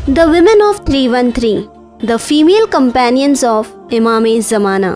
The Women of 313, the female companions of Imam-e-Zamana.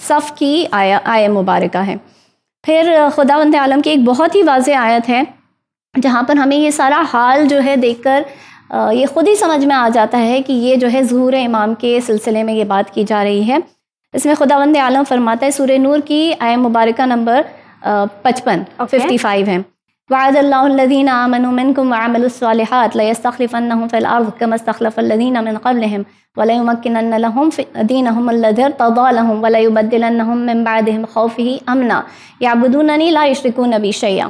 صف کی آیہ مبارکہ ہے. پھر خداوند عالم کی ایک بہت ہی واضح آیت ہے جہاں پر ہمیں یہ سارا حال جو ہے دیکھ کر یہ خود ہی سمجھ میں آ جاتا ہے کہ یہ جو ہے ظہور امام کے سلسلے میں یہ بات کی جا رہی ہے. اس میں خداوند عالم فرماتا ہے، سورہ نور کی آیہ مبارکہ نمبر 55 ہے، وعد اللہ الذین آمنوا منکم وعملوا الصالحات لیستخلفنہم فی الارض کما استخلف الذین من قبلہم ولیمکنن لہم دینہم الذی ارتضی لہم ولیبدلنہم من بعدہم خوفہ امنا یعبدوننی لا یشرکون بی شیئا.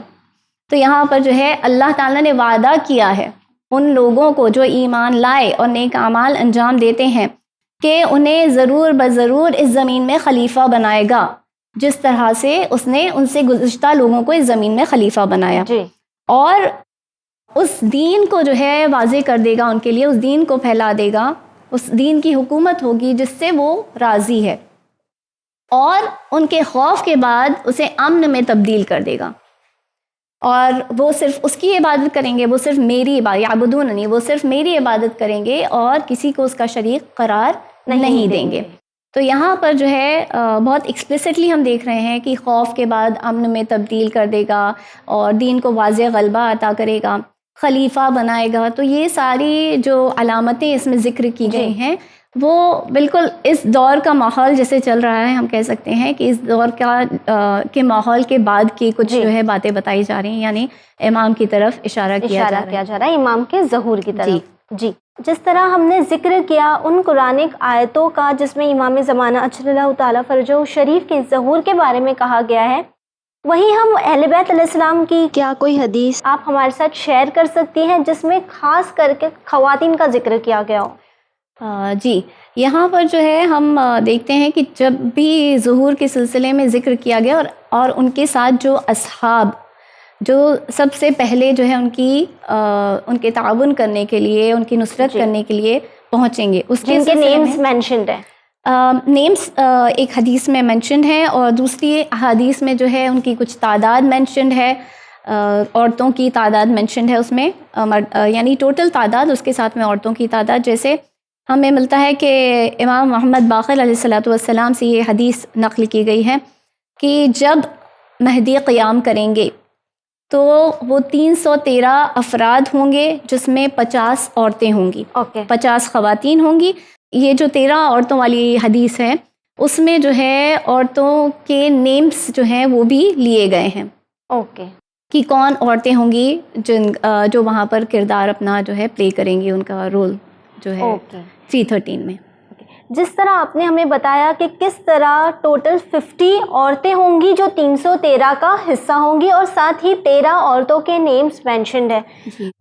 تو یہاں پر جو ہے اللہ تعالیٰ نے وعدہ کیا ہے ان لوگوں کو جو ایمان لائے اور نیک اعمال انجام دیتے ہیں کہ انہیں ضرور بضرور اس زمین میں خلیفہ بنائے گا، جس طرح سے اس نے ان سے گزشتہ لوگوں کو اس زمین میں خلیفہ بنایا جی. اور اس دین کو جو ہے واضح کر دے گا ان کے لیے، اس دین کو پھیلا دے گا، اس دین کی حکومت ہوگی جس سے وہ راضی ہے، اور ان کے خوف کے بعد اسے امن میں تبدیل کر دے گا. اور وہ صرف اس کی عبادت کریں گے، وہ صرف میری عبادت، یعبدوننی، وہ صرف میری عبادت کریں گے اور کسی کو اس کا شریک قرار نہیں دیں گے. تو یہاں پر جو ہے بہت ایکسپلیسٹلی ہم دیکھ رہے ہیں کہ خوف کے بعد امن میں تبدیل کر دے گا اور دین کو واضح غلبہ عطا کرے گا، خلیفہ بنائے گا. تو یہ ساری جو علامتیں اس میں ذکر کی گئی ہیں وہ بالکل اس دور کا ماحول جیسے چل رہا ہے، ہم کہہ سکتے ہیں کہ اس دور کے ماحول کے بعد کی کچھ جو ہے باتیں بتائی جا رہی ہیں، یعنی امام کی طرف اشارہ کیا جا رہا ہے، امام کے ظہور کی طرف. جی. جس طرح ہم نے ذکر کیا ان قرآنک آیتوں کا جس میں امام زمانہ اجل اللہ تعالیٰ فرجہ شریف کے ظہور کے بارے میں کہا گیا ہے، وہی ہم اہل بیت علیہ السلام کی کیا کوئی حدیث آپ ہمارے ساتھ شیئر کر سکتی ہیں جس میں خاص کر کے خواتین کا ذکر کیا گیا ہو؟ جی. یہاں پر جو ہے ہم دیکھتے ہیں کہ جب بھی ظہور کے سلسلے میں ذکر کیا گیا اور ان کے ساتھ جو اصحاب جو سب سے پہلے جو ہے ان کے تعاون کرنے کے لیے، ان کی نصرت کرنے کے لیے پہنچیں گے، اس کے نیمز مینشنڈ ہیں. نیمز ایک حدیث میں مینشنڈ ہے اور دوسری حدیث میں جو ہے ان کی کچھ تعداد مینشنڈ ہے، عورتوں کی تعداد مینشنڈ ہے اس میں، یعنی ٹوٹل تعداد، اس کے ساتھ میں عورتوں کی تعداد. جیسے ہمیں ملتا ہے کہ امام محمد باقر علیہ الصلوۃ والسلام سے یہ حدیث نقل کی گئی ہے کہ جب مہدی قیام کریں گے تو وہ 313 افراد ہوں گے جس میں 50 عورتیں ہوں گی، 50 خواتین ہوں گی. یہ جو 13 عورتوں والی حدیث ہے اس میں جو ہے عورتوں کے نیمز جو ہیں وہ بھی لیے گئے ہیں، کہ کون عورتیں ہوں گی جو وہاں پر کردار اپنا جو ہے پلے کریں گی، ان کا رول جو ہے 313 میں. جس طرح آپ نے ہمیں بتایا کہ کس طرح ٹوٹل 50 عورتیں ہوں گی جو 313 کا حصہ ہوں گی اور ساتھ ہی 13 عورتوں کے نیمز مینشنڈ ہے.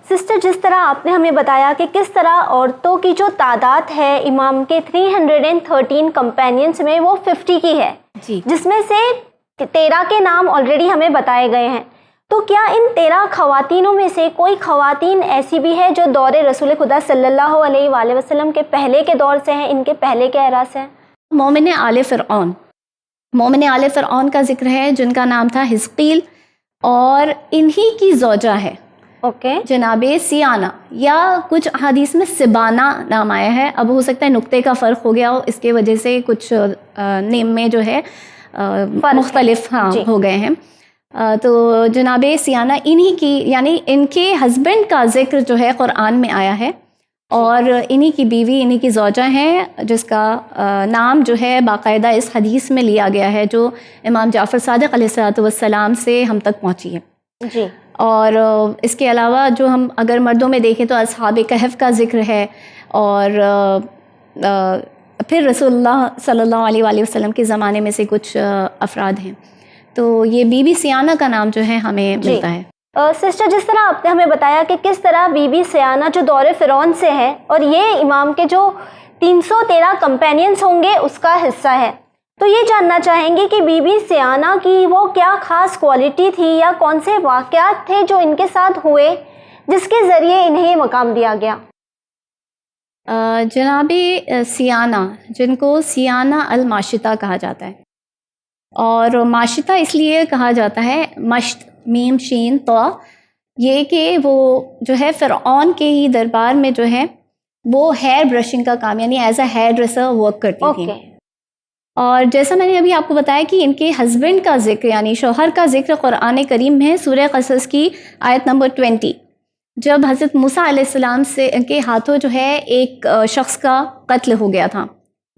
سسٹر، جس طرح آپ نے ہمیں بتایا کہ کس طرح عورتوں کی جو تعداد ہے امام کے 313 کمپینینز میں وہ 50 کی ہے، جس میں سے 13 کے نام آلریڈی ہمیں بتائے گئے ہیں. تو کیا ان 13 خواتینوں میں سے کوئی خواتین ایسی بھی ہے جو دور رسول خدا صلی اللہ علیہ وآلہ وسلم کے پہلے کے دور سے ہیں، ان کے پہلے کے عہرہ سے ہیں؟ مومن آل فرعون کا ذکر ہے جن کا نام تھا حزقیل، اور انہی کی زوجہ ہے جناب سیانہ، یا کچھ حدیث میں سبانہ نام آیا ہے. اب ہو سکتا ہے نقطے کا فرق ہو گیا ہو، اس کے وجہ سے کچھ نیم میں جو ہے مختلف ہو گئے ہیں. تو جناب سیانہ انہی کی، یعنی ان کے ہسبینڈ کا ذکر جو ہے قرآن میں آیا ہے، اور انہی کی بیوی، انہی کی زوجہ ہیں جس کا نام جو ہے باقاعدہ اس حدیث میں لیا گیا ہے جو امام جعفر صادق علیہ الصلوۃ والسلام سے ہم تک پہنچی ہے. جی. اور اس کے علاوہ جو ہم اگر مردوں میں دیکھیں تو اصحاب کہف کا ذکر ہے، اور پھر رسول اللہ صلی اللہ علیہ وآلہ وسلم کے زمانے میں سے کچھ افراد ہیں. تو یہ بی بی سیانہ کا نام جو ہے ہمیں ملتا ہے. سسٹر، جس طرح آپ نے ہمیں بتایا کہ کس طرح بی بی سیانہ جو دور فرعون سے ہے اور یہ امام کے جو 313 کمپینینز ہوں گے اس کا حصہ ہے، تو یہ جاننا چاہیں گے کہ بی بی سیانہ کی وہ کیا خاص کوالٹی تھی یا کون سے واقعات تھے جو ان کے ساتھ ہوئے جس کے ذریعے انہیں مقام دیا گیا؟ جناب سیانہ، جن کو سیانہ الماشطہ کہا جاتا ہے، اور ماشطہ اس لیے کہا جاتا ہے، مشت میم شین تو، یہ کہ وہ جو ہے فرعون کے ہی دربار میں جو ہے وہ ہیئر برشنگ کا کام، یعنی as a hairdresser work کرتی تھی. اور جیسا میں نے ابھی آپ کو بتایا کہ ان کے ہسبینڈ کا ذکر یعنی شوہر کا ذکر قرآن کریم میں سورہ قصص کی آیت نمبر 20، جب حضرت موسیٰ علیہ السلام سے ان کے ہاتھوں جو ہے ایک شخص کا قتل ہو گیا تھا،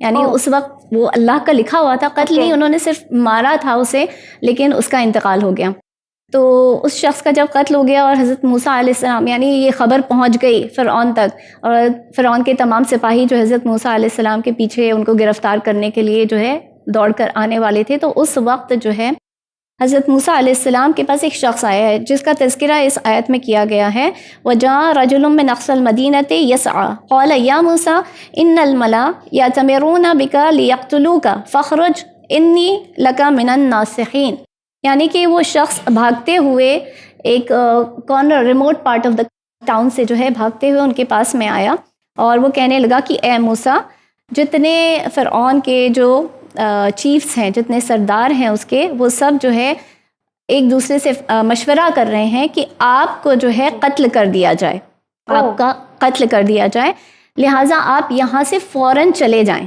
یعنی اس وقت وہ اللہ کا لکھا ہوا تھا، قتل نہیں، انہوں نے صرف مارا تھا اسے، لیکن اس کا انتقال ہو گیا۔ تو اس شخص کا جب قتل ہو گیا اور حضرت موسیٰ علیہ السلام یعنی یہ خبر پہنچ گئی فرعون تک، اور فرعون کے تمام سپاہی جو حضرت موسیٰ علیہ السلام کے پیچھے ان کو گرفتار کرنے کے لیے جو ہے دوڑ کر آنے والے تھے، تو اس وقت جو ہے حضرت موسیٰ علیہ السلام کے پاس ایک شخص آیا ہے جس کا تذکرہ اس آیت میں کیا گیا ہے، وَجَاءَ رَجُلٌ مِّنْ أَقْصَى الْمَدِينَةِ يَسْعَىٰ قَالَ يَا مُوسَىٰ إِنَّ الْمَلَأَ يَأْتَمِرُونَ بِكَ لِيَقْتُلُوكَ فَاخْرُجْ إِنِّي لَكَ مِنَ النَّاصِحِينَ، یعنی کہ وہ شخص بھاگتے ہوئے ایک corner remote part of the town سے جو ہے بھاگتے ہوئے ان کے پاس میں آیا، اور وہ کہنے لگا کہ اے موسیٰ، جتنے فرعون کے جو چیفز ہیں، جتنے سردار ہیں اس کے، وہ سب جو ہے ایک دوسرے سے مشورہ کر رہے ہیں کہ آپ کو جو ہے قتل کر دیا جائے، آپ کا قتل کر دیا جائے، لہٰذا آپ یہاں سے فوراً چلے جائیں،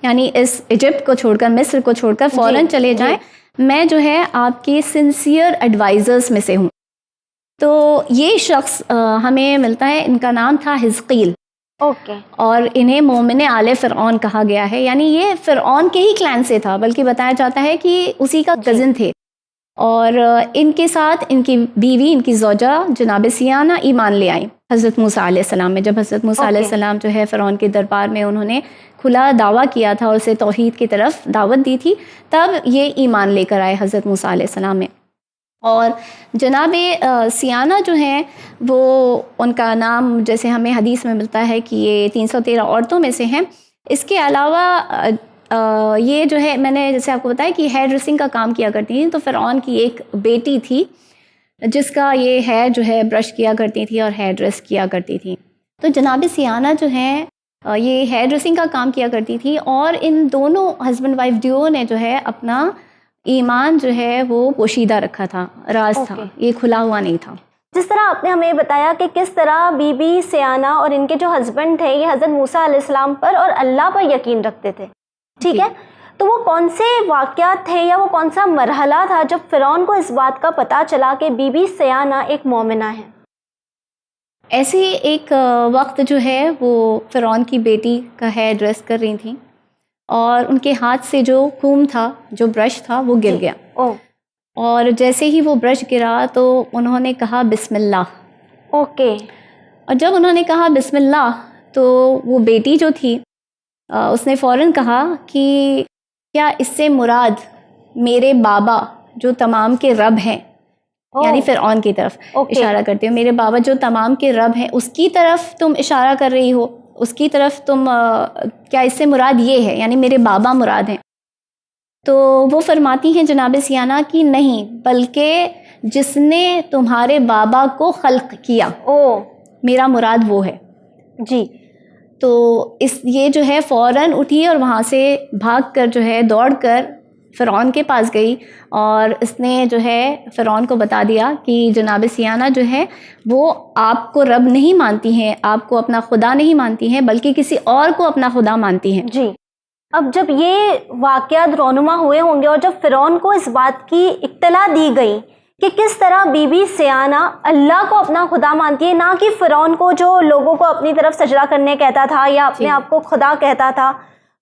یعنی اس ایجپٹ کو چھوڑ کر، مصر کو چھوڑ کر فوراً چلے جائیں، میں جو ہے آپ کے سنسیئر ایڈوائزرز میں سے ہوں۔ تو یہ شخص ہمیں ملتا ہے، ان کا نام تھا حزقیل، اور انہیں مومن آل فرعون کہا گیا ہے، یعنی یہ فرعون کے ہی کلین سے تھا، بلکہ بتایا جاتا ہے کہ اسی کا کزن تھے، اور ان کے ساتھ ان کی بیوی، ان کی زوجہ جناب سیانہ ایمان لے آئیں حضرت موسیٰ علیہ السلام میں۔ جب حضرت موسیٰ علیہ السلام جو ہے فرعون کے دربار میں انہوں نے کھلا دعویٰ کیا تھا اور اسے توحید کی طرف دعوت دی تھی، تب یہ ایمان لے کر آئے حضرت موسیٰ علیہ السلام میں۔ اور جناب سیانہ جو ہیں وہ، ان کا نام جیسے ہمیں حدیث میں ملتا ہے کہ یہ 313 عورتوں میں سے ہیں۔ اس کے علاوہ یہ جو ہے، میں نے جیسے آپ کو بتایا کہ ہیئر ڈریسنگ کا کام کیا کرتی تھیں، تو فرعون کی ایک بیٹی تھی جس کا یہ ہیئر جو ہے برش کیا کرتی تھی اور ہیئر ڈریس کیا کرتی تھی۔ تو جناب سیانہ جو ہیں یہ ہیئر ڈریسنگ کا کام کیا کرتی تھی، اور ان دونوں ہسبینڈ وائف ڈیو نے جو ہے اپنا ایمان جو ہے وہ پوشیدہ رکھا تھا، راز تھا، یہ کھلا ہوا نہیں تھا۔ جس طرح آپ نے ہمیں بتایا کہ کس طرح بی بی سیانہ اور ان کے جو ہسبینڈ تھے یہ حضرت موسیٰ علیہ السلام پر اور اللہ پر یقین رکھتے تھے، ٹھیک ہے، تو وہ کون سے واقعات تھے یا وہ کون سا مرحلہ تھا جب فرعون کو اس بات کا پتہ چلا کہ بی بی سیانہ ایک مومنہ ہے؟ ایسے ایک وقت جو ہے وہ فرعون کی بیٹی کا ہیئر ڈریس کر رہی تھیں، اور ان کے ہاتھ سے جو کوم تھا، جو برش تھا، وہ گر گیا، اور جیسے ہی وہ برش گرا تو انہوں نے کہا بسم اللہ، اور جب انہوں نے کہا بسم اللہ تو وہ بیٹی جو تھی اس نے فوراً کہا کہ کیا اس سے مراد میرے بابا جو تمام کے رب ہیں، یعنی فرعون کی طرف اشارہ کرتے ہو، میرے بابا جو تمام کے رب ہیں اس کی طرف تم اشارہ کر رہی ہو، اس کی طرف تم کیا اس سے مراد یہ ہے، یعنی میرے بابا مراد ہیں؟ تو وہ فرماتی ہیں جناب سیانہ کی نہیں، بلکہ جس نے تمہارے بابا کو خلق کیا، میرا مراد وہ ہے جی۔ تو یہ جو ہے فوراً اٹھی اور وہاں سے بھاگ کر جو ہے دوڑ کر فرعون کے پاس گئی، اور اس نے جو ہے فرعون کو بتا دیا کہ جناب سیانہ جو ہے وہ آپ کو رب نہیں مانتی ہیں، آپ کو اپنا خدا نہیں مانتی ہیں، بلکہ کسی اور کو اپنا خدا مانتی ہیں۔ جی، اب جب یہ واقعات رونما ہوئے ہوں گے اور جب فرعون کو اس بات کی اطلاع دی گئی کہ کس طرح بی بی سیانہ اللہ کو اپنا خدا مانتی ہے، نہ کہ فرعون کو جو لوگوں کو اپنی طرف سجدہ کرنے کہتا تھا یا اپنے آپ کو خدا کہتا تھا،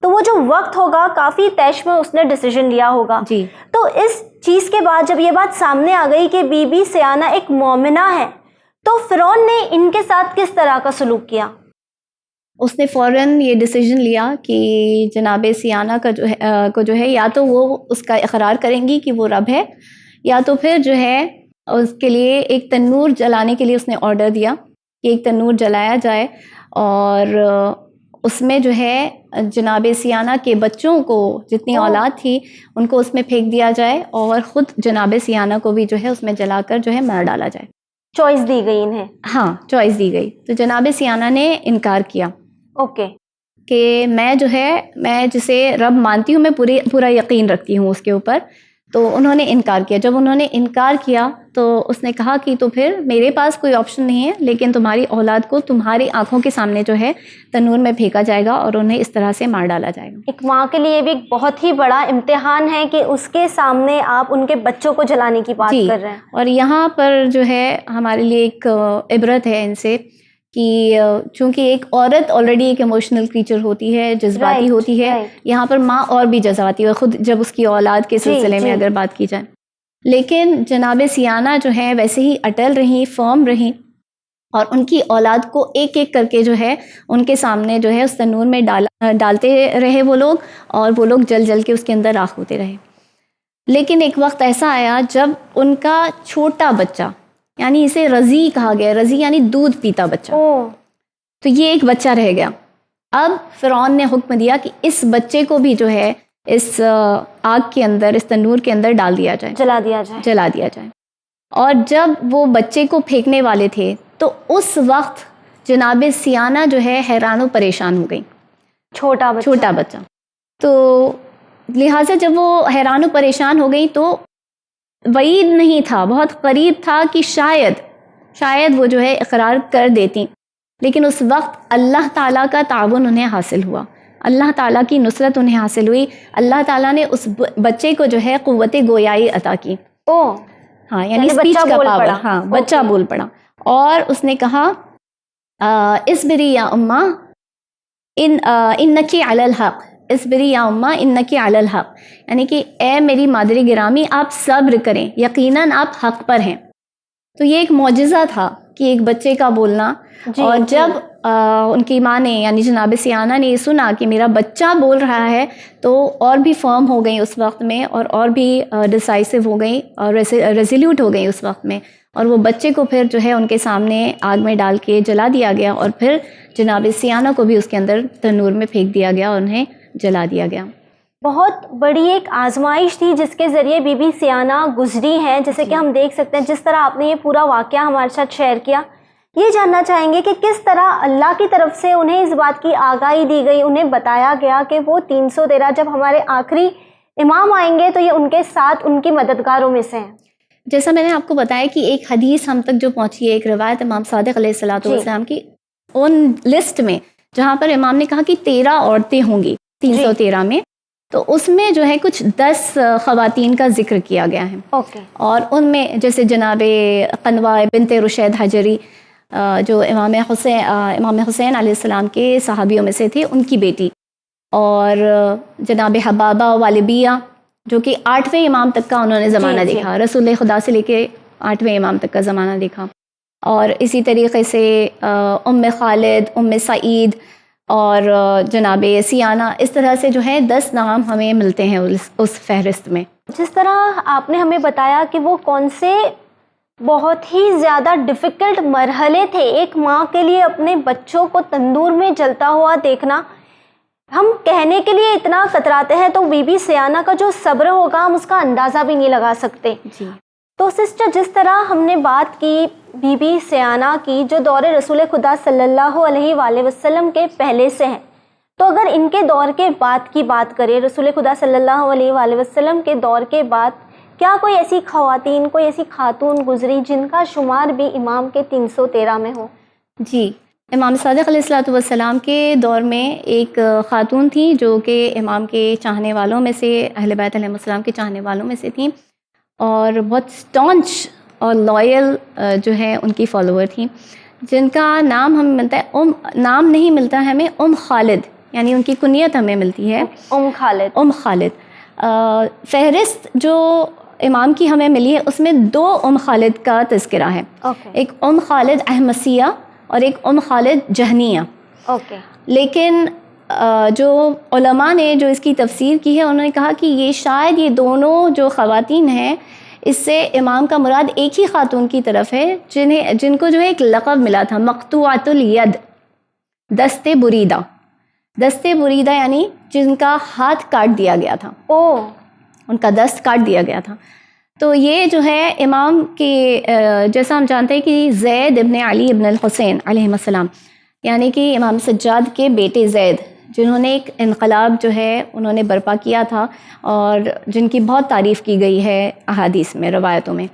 تو وہ جو وقت ہوگا کافی طیش میں اس نے ڈیسیژن لیا ہوگا۔ جی، تو اس چیز کے بعد جب یہ بات سامنے آ گئی کہ بی بی سیانہ ایک مومنہ ہے، تو فرعون نے ان کے ساتھ کس طرح کا سلوک کیا؟ اس نے فوراً یہ ڈیسیژن لیا کہ جناب سیانہ کا جو ہے یا تو وہ اس کا اقرار کریں گی کہ وہ رب ہے، یا تو پھر جو ہے اس کے لیے ایک تنور جلانے کے لیے اس نے آرڈر دیا کہ ایک تنور جلایا جائے، اور اس میں جو ہے جناب سیانہ کے بچوں کو، جتنی اولاد تھی ان کو اس میں پھینک دیا جائے، اور خود جناب سیانہ کو بھی جو ہے اس میں جلا کر جو ہے مار ڈالا جائے۔ چوائس دی گئی انہیں؟ ہاں، چوائس دی گئی۔ تو جناب سیانہ نے انکار کیا کہ میں جو ہے، میں جسے رب مانتی ہوں، میں پورا یقین رکھتی ہوں اس کے اوپر، تو انہوں نے انکار کیا. جب انہوں نے انکار کیا تو اس نے کہا کہ تو پھر میرے پاس کوئی آپشن نہیں ہے لیکن تمہاری اولاد کو تمہاری آنکھوں کے سامنے جو ہے تنور میں پھینکا جائے گا اور انہیں اس طرح سے مار ڈالا جائے گا. ایک ماں کے لیے بھی ایک بہت ہی بڑا امتحان ہے کہ اس کے سامنے آپ ان کے بچوں کو جلانے کی بات کر رہے ہیں. اور یہاں پر جو ہے ہمارے لیے ایک عبرت ہے ان سے کہ چونکہ ایک عورت آلریڈی ایک ایموشنل کریچر ہوتی ہے, جذباتی ہوتی ہے, یہاں پر ماں اور بھی جذباتی ہے خود جب اس کی اولاد کے سلسلے میں اگر بات کی جائے. لیکن جناب سیانہ جو ہیں ویسے ہی اٹل رہیں, فرم رہیں اور ان کی اولاد کو ایک ایک کر کے جو ہے ان کے سامنے جو ہے اس تنور میں ڈالتے رہے وہ لوگ, اور وہ لوگ جل جل کے اس کے اندر راکھ ہوتے رہے. لیکن ایک وقت ایسا آیا جب ان کا چھوٹا بچہ, یعنی اسے رضی کہا گیا, رضی یعنی دودھ پیتا بچہ, تو یہ ایک بچہ رہ گیا. اب فرعون نے حکم دیا کہ اس بچے کو بھی جو ہے اس آگ کے اندر, اس تنور کے اندر ڈال دیا جائے, جلا دیا جائے. اور جب وہ بچے کو پھینکنے والے تھے تو اس وقت جناب سیانہ جو ہے حیران و پریشان ہو گئی, چھوٹا بچہ. تو لہٰذا جب وہ حیران و پریشان ہو گئی تو وعید نہیں تھا, بہت قریب تھا کہ شاید وہ جو ہے اقرار کر دیتی, لیکن اس وقت اللہ تعالیٰ کا تعاون انہیں حاصل ہوا, اللہ تعالیٰ کی نصرت انہیں حاصل ہوئی. اللہ تعالیٰ نے اس بچے کو جو ہے قوت گویائی عطا کی. ہاں, یعنی اسپیچ کا پاور. ہاں, بچہ بول پڑا اور اس نے کہا اصبری یا اماں انکی علی الحق, اصبری یا اماں انکی علی الحق, یعنی کہ اے میری مادر گرامی آپ صبر کریں, یقیناً آپ حق پر ہیں. تو یہ ایک معجزہ تھا کہ ایک بچے کا بولنا. اور جب ان کی ماں نے یعنی جناب سیانہ نے یہ سنا کہ میرا بچہ بول رہا ہے تو اور بھی فرم ہو گئی اس وقت میں, اور بھی ڈسائسو ہو گئی اور ریزیلیوٹ ہو گئی اس وقت میں. اور وہ بچے کو پھر جو ہے ان کے سامنے آگ میں ڈال کے جلا دیا گیا, اور پھر جناب سیانہ کو بھی اس کے اندر تنور میں پھینک دیا گیا اور انہیں جلا دیا گیا. بہت بڑی ایک آزمائش تھی جس کے ذریعے بی بی سیانہ گزری ہیں, جیسے کہ ہم دیکھ سکتے ہیں جس طرح آپ نے یہ پورا واقعہ ہمارے ساتھ شیئر کیا. یہ جاننا چاہیں گے کہ کس طرح اللہ کی طرف سے انہیں اس بات کی آگاہی دی گئی, انہیں بتایا گیا کہ وہ 313 جب ہمارے آخری امام آئیں گے تو یہ ان کے ساتھ ان کی مددگاروں میں سے ہیں. جیسا میں نے آپ کو بتایا کہ ایک حدیث ہم تک جو پہنچی ہے, ایک روایت امام صادق علیہ الصلوۃ والسلام کی ان لسٹ میں, جہاں پر امام نے کہا کہ 13 عورتیں ہوں گی 313 میں, تو اس میں جو ہے کچھ 10 خواتین کا ذکر کیا گیا ہے. اور ان میں جیسے جناب قنوہ بنت رشید حجری جو امام حسین علیہ السلام کے صحابیوں میں سے تھے, ان کی بیٹی, اور جناب حبابہ والبیہ جو کہ 8ویں امام تک کا انہوں نے زمانہ دیکھا, رسول خدا سے لے کے 8ویں امام تک کا زمانہ دیکھا. اور اسی طریقے سے ام خالد, ام سعید اور جناب سیانہ, اس طرح سے جو ہے 10 نام ہمیں ملتے ہیں اس فہرست میں. جس طرح آپ نے ہمیں بتایا کہ وہ کون سے بہت ہی زیادہ ڈیفیکلٹ مرحلے تھے ایک ماں کے لیے اپنے بچوں کو تندور میں جلتا ہوا دیکھنا, ہم کہنے کے لیے اتنا کتراتے ہیں, تو بی بی سیانہ کا جو صبر ہوگا ہم اس کا اندازہ بھی نہیں لگا سکتے. تو سسٹر, جس طرح ہم نے بات کی بی بی سیانہ کی جو دور رسول خدا صلی اللہ علیہ وآلہ وسلم کے پہلے سے ہیں, تو اگر ان کے دور کے بعد کی بات کریں, رسول خدا صلی اللہ علیہ وآلہ وسلم کے دور کے بعد, کیا کوئی ایسی خواتین, کوئی ایسی خاتون گزری جن کا شمار بھی امام کے 313 میں ہو؟ جی, امام صادق علیہ الصلوۃ والسلام کے دور میں ایک خاتون تھی جو کہ امام کے چاہنے والوں میں سے, اہل بیت علیہ السلام کے چاہنے والوں میں سے تھیں, اور بہت اسٹانچ اور لائل جو ہے ان کی فالوور تھیں, جن کا نام ہمیں ملتا ہے نام نہیں ملتا ہے ہمیں, خالد, یعنی ان کی کنیت ہمیں ملتی ہے ام خالد. فہرست جو امام کی ہمیں ملی ہے اس میں 2 خالد کا تذکرہ ہے. ایک خالد احمسیہ اور ایک خالد جہنیہ. لیکن جو علماء نے جو اس کی تفسیر کی ہے, انہوں نے کہا کہ یہ شاید یہ دونوں جو خواتین ہیں, اس سے امام کا مراد ایک ہی خاتون کی طرف ہے جن کو جو ہے ایک لقب ملا تھا, مقطوعۃ الید, دست بریدہ, یعنی جن کا ہاتھ کاٹ دیا گیا تھا, ان کا دست کاٹ دیا گیا تھا. تو یہ جو ہے امام کے جیسا ہم جانتے ہیں کہ زید ابن علی ابن الحسین علیہ السلام, یعنی کہ امام سجاد کے بیٹے زید جنہوں نے ایک انقلاب جو ہے انہوں نے برپا کیا تھا اور جن کی بہت تعریف کی گئی ہے احادیث میں، روایتوں میں.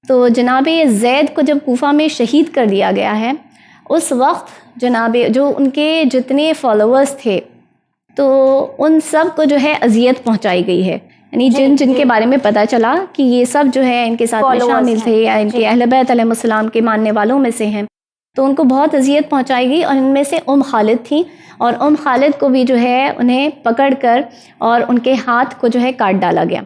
تو جناب زید کو جب کوفہ میں شہید کر دیا گیا ہے، اس وقت جناب جو ان کے جتنے فالوورز تھے تو ان سب کو جو ہے اذیت پہنچائی گئی ہے. یعنی جن کے بارے میں پتہ چلا کہ یہ سب جو ہے ان کے ساتھ میں شامل تھے یا ان کے اہل بیت علیہ السلام کے ماننے والوں میں سے ہیں، تو ان کو بہت اذیت پہنچائی گئی. اور ان میں سے خالد تھیں، اور خالد کو بھی جو ہے انہیں پکڑ کر اور ان کے ہاتھ کو جو ہے کاٹ ڈالا گیا،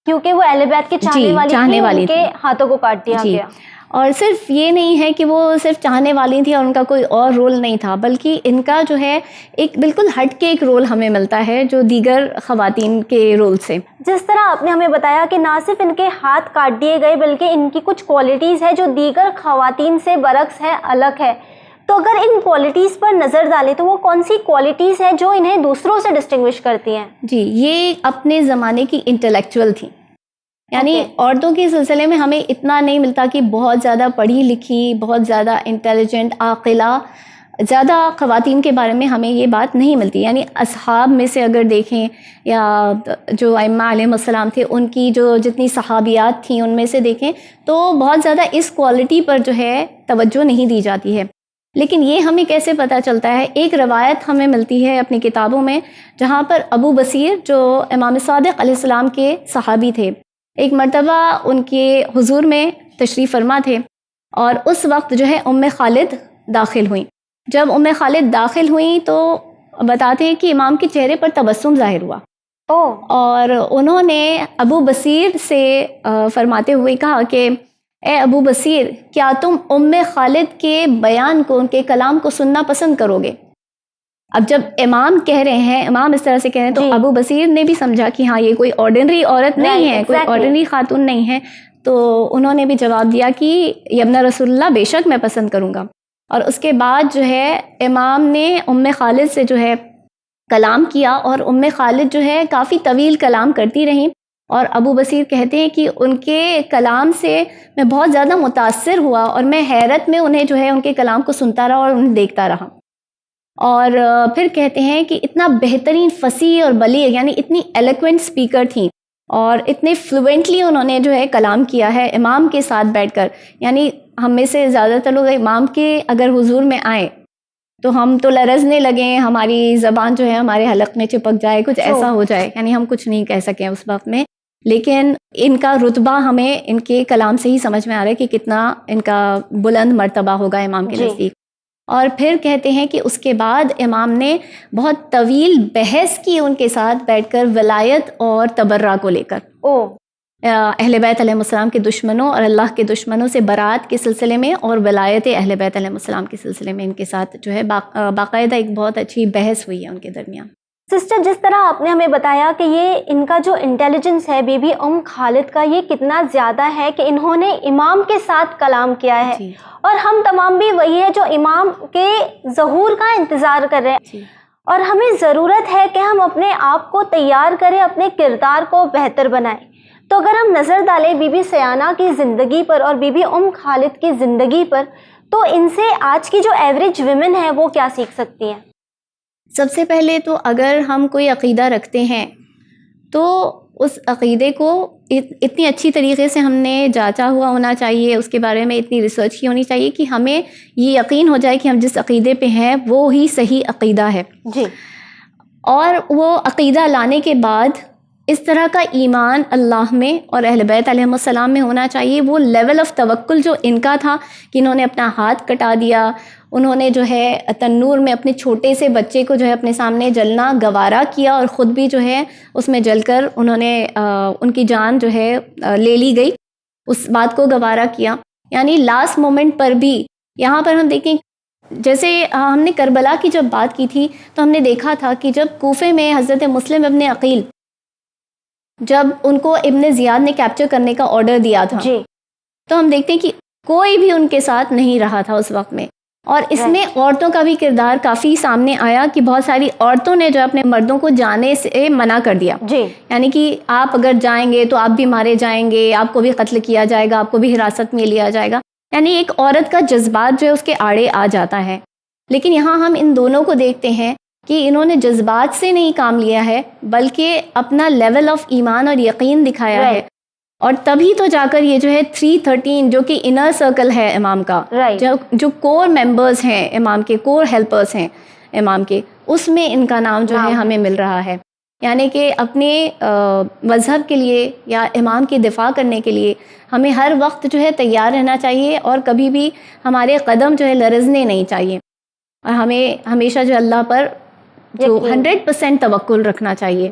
کیونکہ وہ اہل بیت کے چاہنے والی تھی، ان کے ہاتھوں کو کاٹ دیا گیا. اور صرف یہ نہیں ہے کہ وہ صرف چاہنے والی تھی اور ان کا کوئی اور رول نہیں تھا، بلکہ ان کا جو ہے ایک بالکل ہٹ کے ایک رول ہمیں ملتا ہے جو دیگر خواتین کے رول سے. جس طرح آپ نے ہمیں بتایا کہ نہ صرف ان کے ہاتھ کاٹ دیے گئے بلکہ ان کی کچھ کوالٹیز ہے جو دیگر خواتین سے برعکس ہے، الگ ہے. تو اگر ان کوالٹیز پر نظر ڈالیں تو وہ کون سی کوالٹیز ہیں جو انہیں دوسروں سے ڈسٹنگوش کرتی ہیں؟ جی، یہ اپنے زمانے کی انٹلیکچوئل تھیں. یعنی عورتوں کے سلسلے میں ہمیں اتنا نہیں ملتا کہ بہت زیادہ پڑھی لکھی، بہت زیادہ انٹیلیجنٹ، عاقلہ، زیادہ خواتین کے بارے میں ہمیں یہ بات نہیں ملتی. یعنی اصحاب میں سے اگر دیکھیں یا جو ائمہ علیہم السلام تھے ان کی جو جتنی صحابیات تھیں ان میں سے دیکھیں تو بہت زیادہ اس کوالٹی پر جو ہے توجہ نہیں دی جاتی ہے. لیکن یہ ہمیں کیسے پتہ چلتا ہے؟ ایک روایت ہمیں ملتی ہے اپنی کتابوں میں جہاں پر ابو بصیر جو امام صادق علیہ السلام کے صحابی تھے، ایک مرتبہ ان کے حضور میں تشریف فرما تھے اور اس وقت جو ہے خالد داخل ہوئیں. جب خالد داخل ہوئیں تو بتاتے ہیں کہ امام کے چہرے پر تبسم ظاہر ہوا اور انہوں نے ابو بصیر سے فرماتے ہوئے کہا کہ اے ابو بصیر، کیا تم خالد کے بیان کو، ان کے کلام کو سننا پسند کرو گے؟ اب جب امام کہہ رہے ہیں، امام اس طرح سے کہہ رہے ہیں تو ابو بصیر نے بھی سمجھا کہ ہاں یہ کوئی آرڈنری عورت نہیں ہے، کوئی آرڈنری خاتون نہیں ہے. تو انہوں نے بھی جواب دیا کہ یبن رسول اللہ، بے شک میں پسند کروں گا. اور اس کے بعد جو ہے امام نے خالد سے جو ہے کلام کیا اور خالد جو ہے کافی طویل کلام کرتی رہیں. اور ابو بصیر کہتے ہیں کہ ان کے کلام سے میں بہت زیادہ متاثر ہوا اور میں حیرت میں انہیں جو ہے ان کے کلام کو سنتا رہا اور انہیں دیکھتا رہا. اور پھر کہتے ہیں کہ اتنا بہترین فصیح اور بلیغ، یعنی اتنی ایلیکوینٹ اسپیکر تھیں اور اتنے فلوئنٹلی انہوں نے جو ہے کلام کیا ہے امام کے ساتھ بیٹھ کر. یعنی ہم میں سے زیادہ تر لوگ امام کے اگر حضور میں آئیں تو ہم تو لرزنے لگیں، ہماری زبان جو ہے ہمارے حلق میں چپک جائے، کچھ ایسا ہو جائے، یعنی ہم کچھ نہیں کہہ سکیں اس وقت میں. لیکن ان کا رتبہ ہمیں ان کے کلام سے ہی سمجھ میں آ رہا ہے کہ کتنا ان کا بلند مرتبہ ہوگا امام کے نزدیک. اور پھر کہتے ہیں کہ اس کے بعد امام نے بہت طویل بحث کی ان کے ساتھ بیٹھ کر ولایت اور تبرہ کو لے کر، اہل بیت علیہ السلام کے دشمنوں اور اللہ کے دشمنوں سے برات کے سلسلے میں اور ولایت اہل بیت علیہ السلام کے سلسلے میں ان کے ساتھ جو ہے باقاعدہ ایک بہت اچھی بحث ہوئی ہے ان کے درمیان. سسٹر، جس طرح آپ نے ہمیں بتایا کہ یہ ان کا جو انٹیلیجنس ہے بی بی خالد کا، یہ کتنا زیادہ ہے کہ انہوں نے امام کے ساتھ کلام کیا ہے. اور ہم تمام بھی وہی ہے جو امام کے ظہور کا انتظار کر رہے ہیں. اور ہمیں ضرورت ہے کہ ہم اپنے آپ کو تیار کریں، اپنے کردار کو بہتر بنائیں. تو اگر ہم نظر ڈالیں بی بی سیانہ کی زندگی پر اور بی بی خالد کی زندگی پر، تو ان سے آج کی جو ایوریج ویمن ہے وہ کیا سیکھ سکتی ہیں؟ سب سے پہلے تو اگر ہم کوئی عقیدہ رکھتے ہیں تو اس عقیدے کو اتنی اچھی طریقے سے ہم نے جانچا ہوا ہونا چاہیے، اس کے بارے میں اتنی ریسرچ کی ہونی چاہیے کہ ہمیں یہ یقین ہو جائے کہ ہم جس عقیدے پہ ہیں وہ ہی صحیح عقیدہ ہے. جی. اور وہ عقیدہ لانے کے بعد اس طرح کا ایمان اللہ میں اور اہل بیت علیہ السلام میں ہونا چاہیے. وہ لیول آف توکل جو ان کا تھا کہ انہوں نے اپنا ہاتھ کٹا دیا، انہوں نے جو ہے تنور میں اپنے چھوٹے سے بچے کو جو ہے اپنے سامنے جلنا گوارا کیا اور خود بھی جو ہے اس میں جل کر انہوں نے ان کی جان جو ہے لے لی گئی، اس بات کو گوارا کیا. یعنی لاسٹ مومنٹ پر بھی یہاں پر ہم دیکھیں، جیسے ہم نے کربلا کی جب بات کی تھی تو ہم نے دیکھا تھا کہ جب کوفے میں حضرت مسلم ابن عقیل، جب ان کو ابن زیاد نے کیپچر کرنے کا آرڈر دیا تھا، تو ہم دیکھتے ہیں کہ کوئی بھی ان کے ساتھ نہیں رہا تھا اس وقت میں. اور اس میں عورتوں کا بھی کردار کافی سامنے آیا کہ بہت ساری عورتوں نے جو اپنے مردوں کو جانے سے منع کر دیا. یعنی کہ آپ اگر جائیں گے تو آپ بھی مارے جائیں گے، آپ کو بھی قتل کیا جائے گا، آپ کو بھی حراست میں لیا جائے گا. یعنی ایک عورت کا جذبات جو ہے اس کے آڑے آ جاتا ہے. لیکن یہاں ہم ان دونوں کو دیکھتے ہیں کہ انہوں نے جذبات سے نہیں کام لیا ہے بلکہ اپنا لیول آف ایمان اور یقین دکھایا ہے, اور تبھی تو جا کر یہ جو ہے 313 جو کہ انر سرکل ہے امام کا, جو کور ممبرز ہیں امام کے, کور ہیلپرز ہیں امام کے, اس میں ان کا نام جو ہے ہمیں مل رہا ہے. یعنی کہ اپنے مذہب کے لیے یا امام کی دفاع کرنے کے لیے ہمیں ہر وقت جو ہے تیار رہنا چاہیے, اور کبھی بھی ہمارے قدم جو ہے لرزنے نہیں چاہیے, اور ہمیں ہمیشہ جو اللہ پر جو 100% توکل رکھنا چاہیے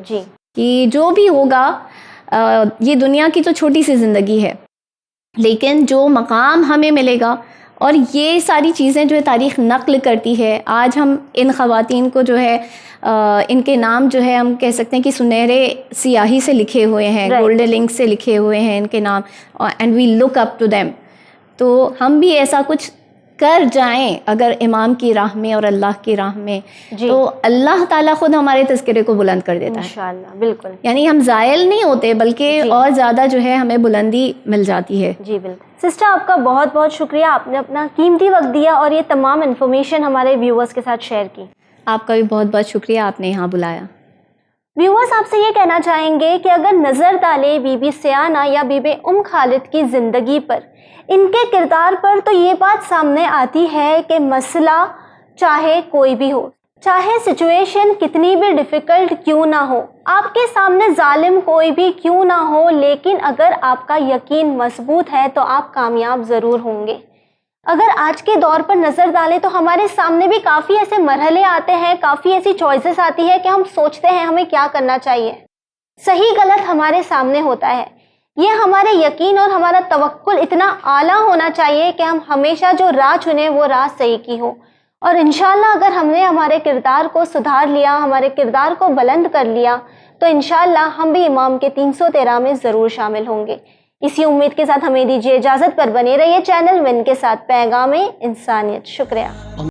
کہ جو بھی ہوگا, یہ دنیا کی تو چھوٹی سی زندگی ہے, لیکن جو مقام ہمیں ملے گا, اور یہ ساری چیزیں جو ہے تاریخ نقل کرتی ہے. آج ہم ان خواتین کو جو ہے ان کے نام جو ہے ہم کہہ سکتے ہیں کہ سنہرے سیاہی سے لکھے ہوئے ہیں, گولڈن لنک سے لکھے ہوئے ہیں ان کے نام, and we look up to them. تو ہم بھی ایسا کچھ کر جائیں اگر امام کی راہ میں اور اللہ کی راہ میں, تو اللہ تعالیٰ خود ہمارے تذکرے کو بلند کر دیتا ہے انشاءاللہ. بالکل, یعنی ہم زائل نہیں ہوتے بلکہ اور زیادہ جو ہے ہمیں بلندی مل جاتی ہے. جی بالکل. سسٹر آپ کا بہت بہت شکریہ, آپ نے اپنا قیمتی وقت دیا اور یہ تمام انفارمیشن ہمارے ویورز کے ساتھ شیئر کی. آپ کا بھی بہت بہت شکریہ, آپ نے یہاں بلایا. ویورز آپ سے یہ کہنا چاہیں گے کہ اگر نظر ڈالے بی بی سیانہ یا بی بی خالد کی زندگی پر, ان کے کردار پر, تو یہ بات سامنے آتی ہے کہ مسئلہ چاہے کوئی بھی ہو, چاہے سچویشن کتنی بھی ڈیفیکلٹ کیوں نہ ہو, آپ کے سامنے ظالم کوئی بھی کیوں نہ ہو, لیکن اگر آپ کا یقین مضبوط ہے تو آپ کامیاب ضرور ہوں گے. اگر آج کے دور پر نظر ڈالیں تو ہمارے سامنے بھی کافی ایسے مرحلے آتے ہیں, کافی ایسی چوائسیز آتی ہے کہ ہم سوچتے ہیں ہمیں کیا کرنا چاہیے. صحیح غلط ہمارے سامنے ہوتا ہے. یہ ہمارے یقین اور ہمارا توکل اتنا اعلیٰ ہونا چاہیے کہ ہم ہمیشہ جو راہ چنیں وہ راہ صحیح کی ہو. اور انشاءاللہ اگر ہم نے ہمارے کردار کو سدھار لیا, ہمارے کردار کو بلند کر لیا, تو انشاءاللہ ہم بھی امام کے 313 میں ضرور شامل ہوں گے. اسی امید کے ساتھ ہمیں دیجیے اجازت, پر بنے رہیے چینل ون کے ساتھ پیغام انسانیت. شکریہ.